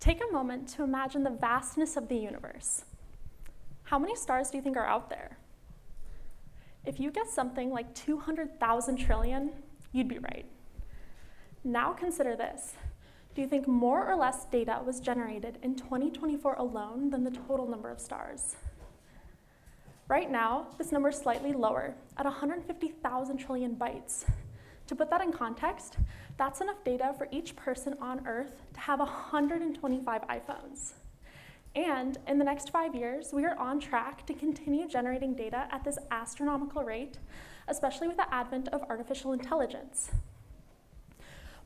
Take a moment to imagine the vastness of the universe. How many stars do you think are out there? If you guessed something like 200,000 trillion, you'd be right. Now consider this. Do you think more or less data was generated in 2024 alone than the total number of stars? Right now, this number is slightly lower, at 150,000 trillion bytes. To put that in context, that's enough data for each person on Earth to have 125 iPhones. And in the next 5 years, we are on track to continue generating data at this astronomical rate, especially with the advent of artificial intelligence.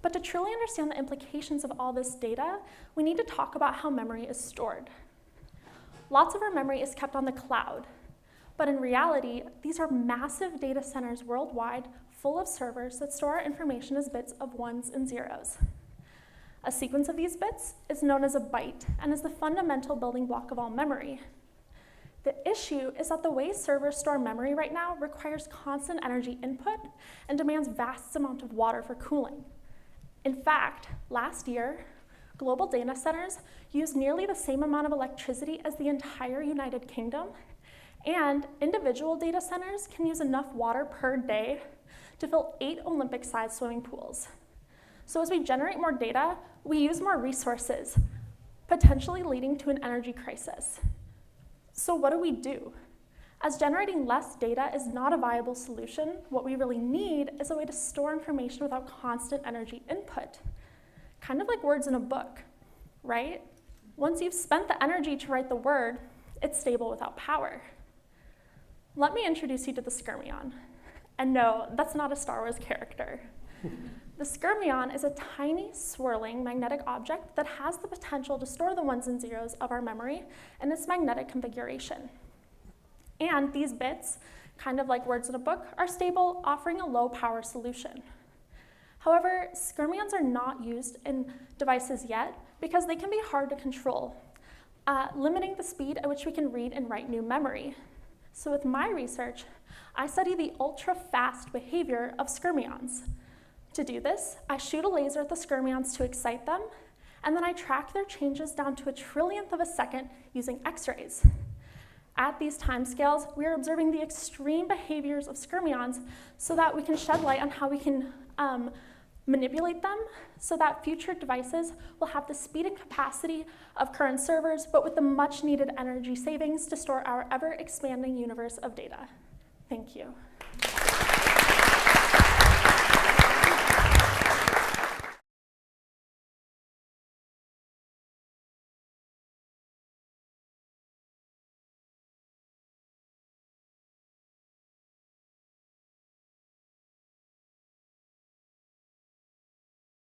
But to truly understand the implications of all this data, we need to talk about how memory is stored. Lots of our memory is kept on the cloud, but in reality, these are massive data centers worldwide full of servers that store our information as bits of ones and zeros. A sequence of these bits is known as a byte and is the fundamental building block of all memory. The issue is that the way servers store memory right now requires constant energy input and demands vast amounts of water for cooling. In fact, last year, global data centers used nearly the same amount of electricity as the entire United Kingdom, and individual data centers can use enough water per day to fill 8 Olympic-sized swimming pools. So as we generate more data, we use more resources, potentially leading to an energy crisis. So what do? As generating less data is not a viable solution, what we really need is a way to store information without constant energy input. Kind of like words in a book, right? Once you've spent the energy to write the word, it's stable without power. Let me introduce you to the skyrmion. And no, that's not a Star Wars character. The skyrmion is a tiny, swirling magnetic object that has the potential to store the ones and zeros of our memory in its magnetic configuration. And these bits, kind of like words in a book, are stable, offering a low-power solution. However, skyrmions are not used in devices yet because they can be hard to control, limiting the speed at which we can read and write new memory. So with my research, I study the ultra-fast behavior of skyrmions. To do this, I shoot a laser at the skyrmions to excite them, and then I track their changes down to a trillionth of a second using X-rays. At these timescales, we are observing the extreme behaviors of skyrmions so that we can shed light on how we can manipulate them so that future devices will have the speed and capacity of current servers, but with the much needed energy savings to store our ever-expanding universe of data. Thank you.